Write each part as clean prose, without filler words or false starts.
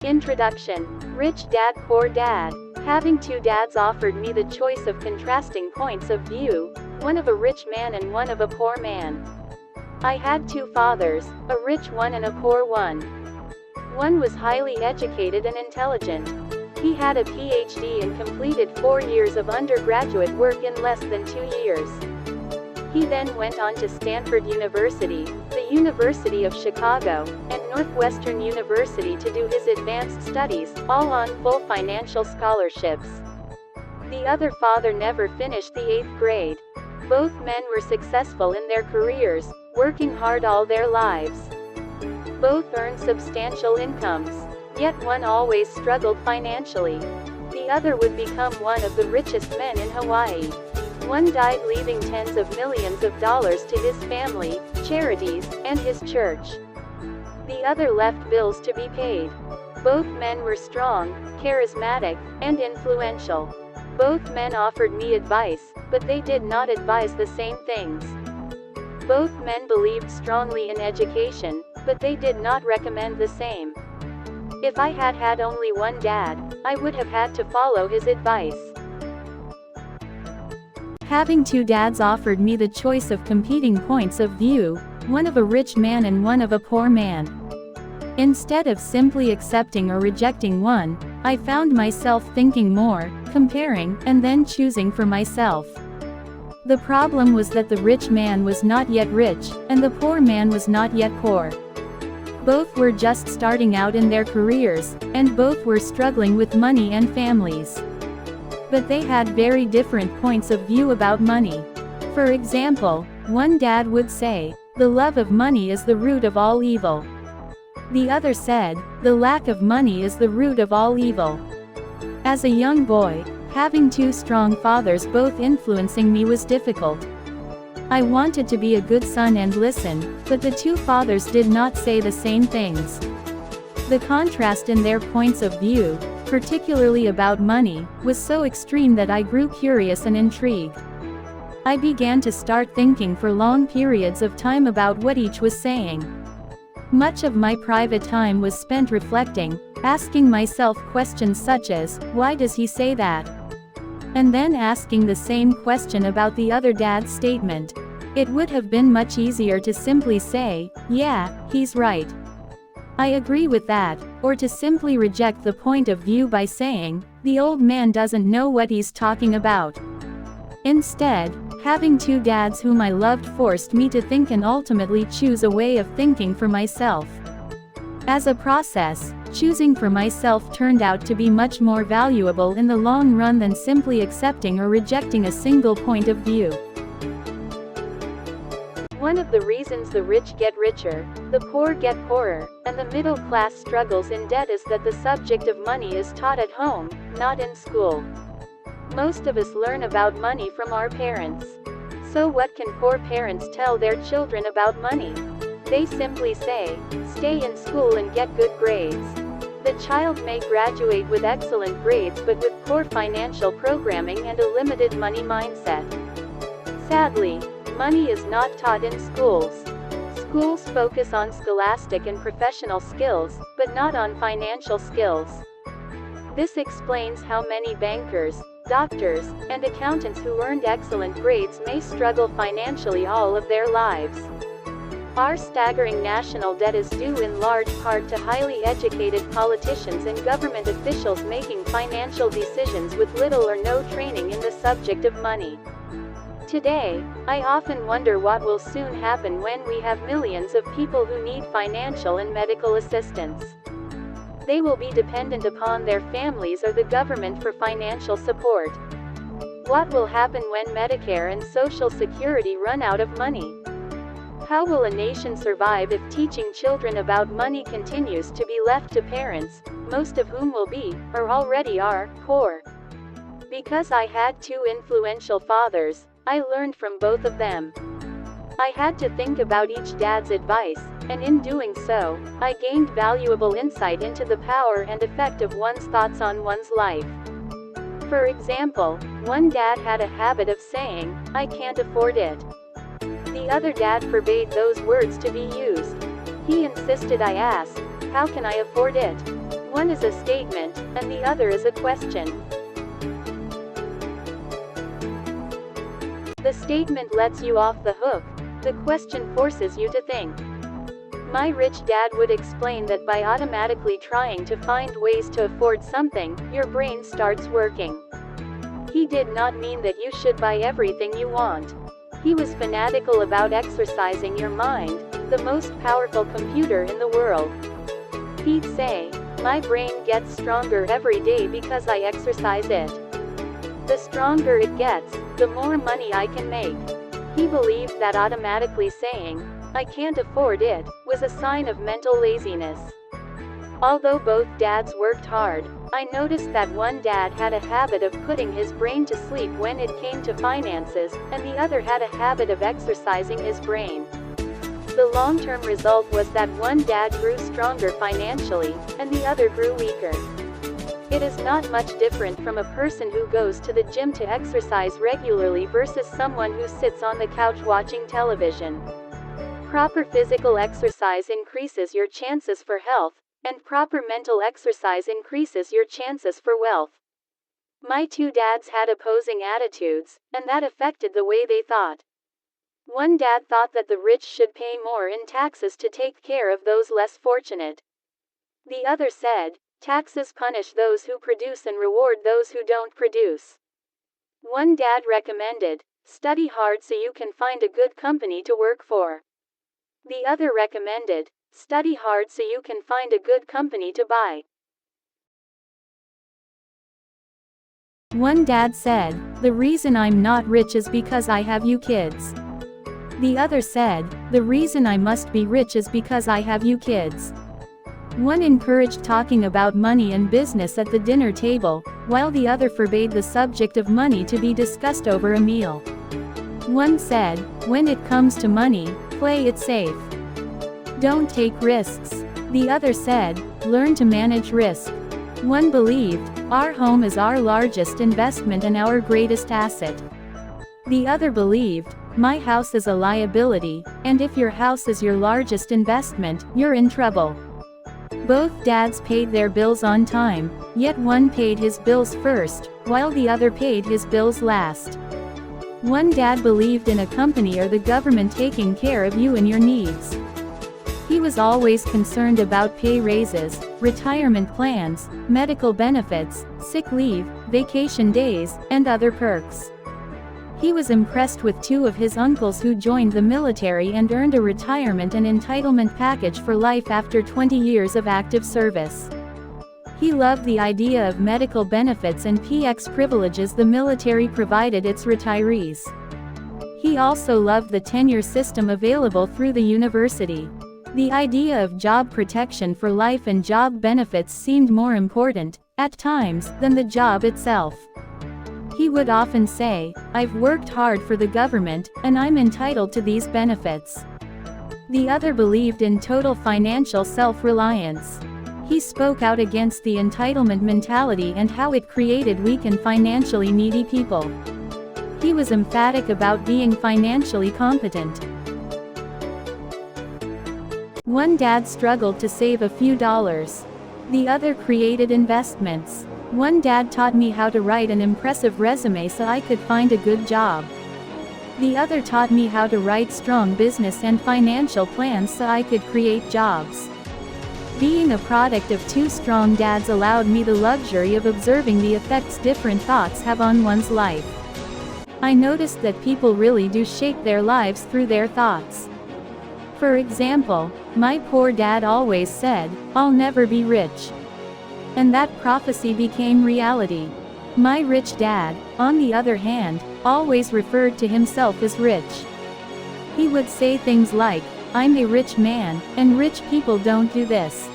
Introduction. Rich Dad Poor Dad. Having two dads offered me the choice of contrasting points of view, one of a rich man and one of a poor man. I had two fathers, a rich one and a poor one. One was highly educated and intelligent. He had a PhD and completed 4 years of undergraduate work in less than 2 years. He then went on to Stanford University, the University of Chicago, and Northwestern University to do his advanced studies, all on full financial scholarships. The other father never finished the 8th grade. Both men were successful in their careers, working hard all their lives. Both earned substantial incomes, yet one always struggled financially. The other would become one of the richest men in Hawaii. One died leaving tens of millions of dollars to his family, charities, and his church. The other left bills to be paid. Both men were strong, charismatic, and influential. Both men offered me advice, but they did not advise the same things. Both men believed strongly in education, but they did not recommend the same. If I had had only one dad, I would have had to follow his advice. Having two dads offered me the choice of competing points of view, one of a rich man and one of a poor man. Instead of simply accepting or rejecting one, I found myself thinking more, comparing, and then choosing for myself. The problem was that the rich man was not yet rich, and the poor man was not yet poor. Both were just starting out in their careers, and both were struggling with money and families. But they had very different points of view about money. For example, one dad would say, "The love of money is the root of all evil." The other said, "The lack of money is the root of all evil." As a young boy, having two strong fathers both influencing me was difficult. I wanted to be a good son and listen, but the two fathers did not say the same things. The contrast in their points of view, particularly about money, was so extreme that I grew curious and intrigued. I began to start thinking for long periods of time about what each was saying. Much of my private time was spent reflecting, asking myself questions such as, "Why does he say that?" And then asking the same question about the other dad's statement. It would have been much easier to simply say, "Yeah, he's right. I agree with that," or to simply reject the point of view by saying, "The old man doesn't know what he's talking about." Instead, having two dads whom I loved forced me to think and ultimately choose a way of thinking for myself. As a process, choosing for myself turned out to be much more valuable in the long run than simply accepting or rejecting a single point of view. One of the reasons the rich get richer, the poor get poorer, and the middle class struggles in debt is that the subject of money is taught at home, not in school. Most of us learn about money from our parents. So what can poor parents tell their children about money? They simply say, "Stay in school and get good grades." The child may graduate with excellent grades but with poor financial programming and a limited money mindset. Sadly, money is not taught in schools. Schools focus on scholastic and professional skills, but not on financial skills. This explains how many bankers, doctors, and accountants who earned excellent grades may struggle financially all of their lives. Our staggering national debt is due in large part to highly educated politicians and government officials making financial decisions with little or no training in the subject of money. Today, I often wonder what will soon happen when we have millions of people who need financial and medical assistance. They will be dependent upon their families or the government for financial support. What will happen when Medicare and Social Security run out of money? How will a nation survive if teaching children about money continues to be left to parents, most of whom will be, or already are, poor? Because I had two influential fathers, I learned from both of them. I had to think about each dad's advice, and in doing so, I gained valuable insight into the power and effect of one's thoughts on one's life. For example, one dad had a habit of saying, "I can't afford it." The other dad forbade those words to be used. He insisted I ask, "How can I afford it?" One is a statement, and the other is a question. The statement lets you off the hook. The question forces you to think. My rich dad would explain that by automatically trying to find ways to afford something, your brain starts working. He did not mean that you should buy everything you want. He was fanatical about exercising your mind, the most powerful computer in the world. He'd say, my brain gets stronger every day because I exercise it. The stronger it gets, the more money I can make. He believed that automatically saying, I can't afford it, was a sign of mental laziness. Although both dads worked hard, I noticed that one dad had a habit of putting his brain to sleep when it came to finances, and the other had a habit of exercising his brain. The long-term result was that one dad grew stronger financially, and the other grew weaker. It is not much different from a person who goes to the gym to exercise regularly versus someone who sits on the couch watching television. Proper physical exercise increases your chances for health, and proper mental exercise increases your chances for wealth. My two dads had opposing attitudes, and that affected the way they thought. One dad thought that the rich should pay more in taxes to take care of those less fortunate. The other said, taxes punish those who produce and reward those who don't produce. One dad recommended, study hard so you can find a good company to work for. The other recommended, study hard so you can find a good company to buy. One dad said, the reason I'm not rich is because I have you kids. The other said, the reason I must be rich is because I have you kids. One encouraged talking about money and business at the dinner table, while the other forbade the subject of money to be discussed over a meal. One said, when it comes to money, play it safe. Don't take risks. The other said, learn to manage risk. One believed, our home is our largest investment and our greatest asset. The other believed, my house is a liability, and if your house is your largest investment, you're in trouble. Both dads paid their bills on time, yet one paid his bills first, while the other paid his bills last. One dad believed in a company or the government taking care of you and your needs. He was always concerned about pay raises, retirement plans, medical benefits, sick leave, vacation days, and other perks. He was impressed with two of his uncles who joined the military and earned a retirement and entitlement package for life after 20 years of active service. He loved the idea of medical benefits and PX privileges the military provided its retirees. He also loved the tenure system available through the university. The idea of job protection for life and job benefits seemed more important, at times, than the job itself. He would often say, I've worked hard for the government, and I'm entitled to these benefits. The other believed in total financial self-reliance. He spoke out against the entitlement mentality and how it created weak and financially needy people. He was emphatic about being financially competent. One dad struggled to save a few dollars. The other created investments. One dad taught me how to write an impressive resume so I could find a good job. The other taught me how to write strong business and financial plans so I could create jobs. Being a product of two strong dads allowed me the luxury of observing the effects different thoughts have on one's life. I noticed that people really do shape their lives through their thoughts. For example, my poor dad always said, I'll never be rich. And that prophecy became reality. My rich dad, on the other hand, always referred to himself as rich. He would say things like, I'm a rich man, and rich people don't do this.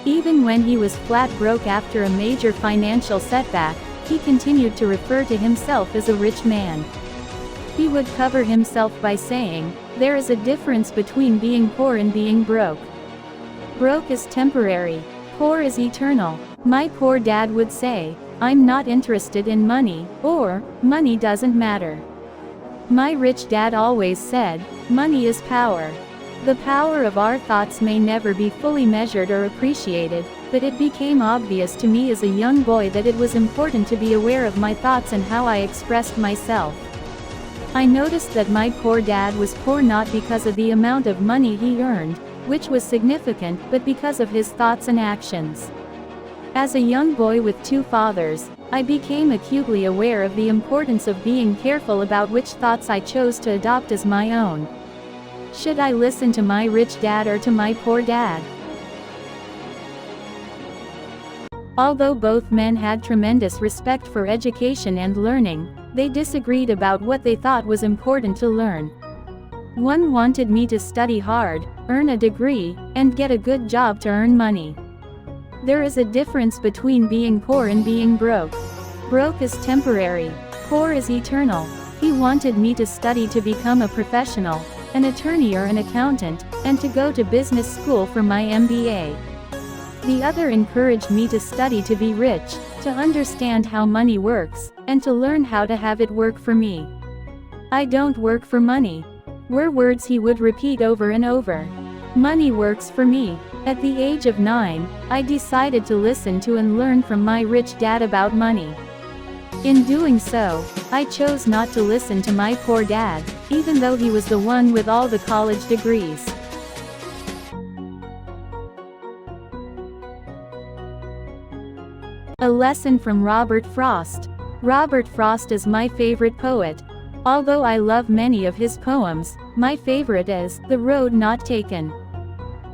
Even when he was flat broke after a major financial setback, he continued to refer to himself as a rich man. He would cover himself by saying, there is a difference between being poor and being broke. Broke is temporary. Poor is eternal. My poor dad would say, I'm not interested in money, or, money doesn't matter. My rich dad always said, money is power. The power of our thoughts may never be fully measured or appreciated, but it became obvious to me as a young boy that it was important to be aware of my thoughts and how I expressed myself. I noticed that my poor dad was poor not because of the amount of money he earned, which was significant, but because of his thoughts and actions. As a young boy with two fathers, I became acutely aware of the importance of being careful about which thoughts I chose to adopt as my own. Should I listen to my rich dad or to my poor dad? Although both men had tremendous respect for education and learning, they disagreed about what they thought was important to learn. One wanted me to study hard, earn a degree, and get a good job to earn money. There is a difference between being poor and being broke. Broke is temporary. Poor is eternal. He wanted me to study to become a professional, an attorney or an accountant, and to go to business school for my MBA. The other encouraged me to study to be rich, to understand how money works, and to learn how to have it work for me. I don't work for money, were words he would repeat over and over. Money works for me. At the age of 9, I decided to listen to and learn from my rich dad about money. In doing so, I chose not to listen to my poor dad, even though he was the one with all the college degrees. A lesson from Robert Frost. Robert Frost is my favorite poet. Although I love many of his poems, my favorite is The Road Not Taken.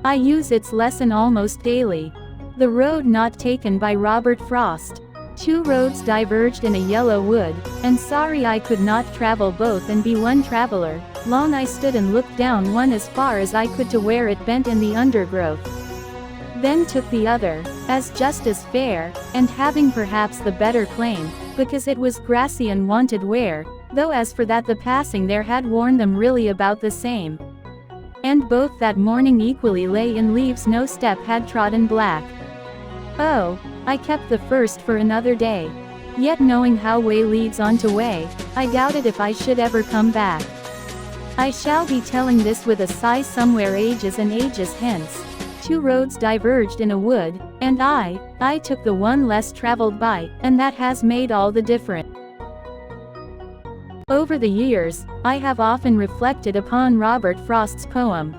I use its lesson almost daily. The Road Not Taken by Robert Frost. Two roads diverged in a yellow wood, and sorry I could not travel both and be one traveler. Long I stood and looked down one as far as I could to where it bent in the undergrowth. Then took the other, as just as fair, and having perhaps the better claim, because it was grassy and wanted wear, though as for that the passing there had worn them really about the same. And both that morning equally lay in leaves no step had trodden black. Oh, I kept the first for another day. Yet knowing how way leads on to way, I doubted if I should ever come back. I shall be telling this with a sigh somewhere ages and ages hence. Two roads diverged in a wood, and I took the one less traveled by, and that has made all the difference. Over the years, I have often reflected upon Robert Frost's poem.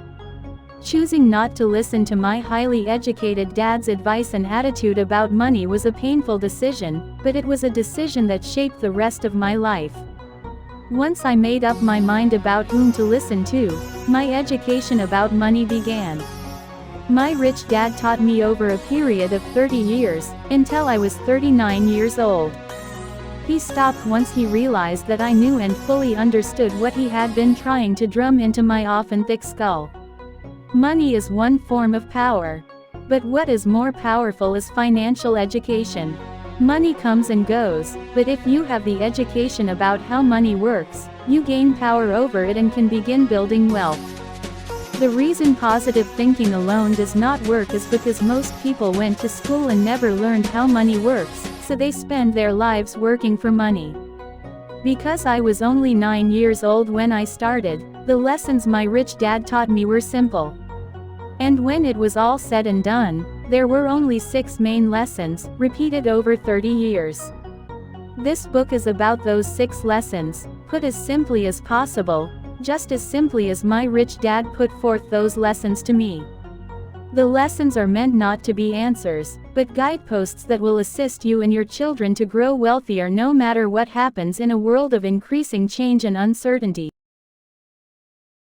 Choosing not to listen to my highly educated dad's advice and attitude about money was a painful decision, but it was a decision that shaped the rest of my life. Once I made up my mind about whom to listen to, my education about money began. My rich dad taught me over a period of 30 years, until I was 39 years old. He stopped once he realized that I knew and fully understood what he had been trying to drum into my often thick skull. Money is one form of power. But what is more powerful is financial education. Money comes and goes, but if you have the education about how money works, you gain power over it and can begin building wealth. The reason positive thinking alone does not work is because most people went to school and never learned how money works, so they spend their lives working for money. Because I was only 9 years old when I started, the lessons my rich dad taught me were simple. And when it was all said and done, there were only 6 main lessons, repeated over 30 years. This book is about those 6 lessons, put as simply as possible, just as simply as my rich dad put forth those lessons to me. The lessons are meant not to be answers, but guideposts that will assist you and your children to grow wealthier no matter what happens in a world of increasing change and uncertainty.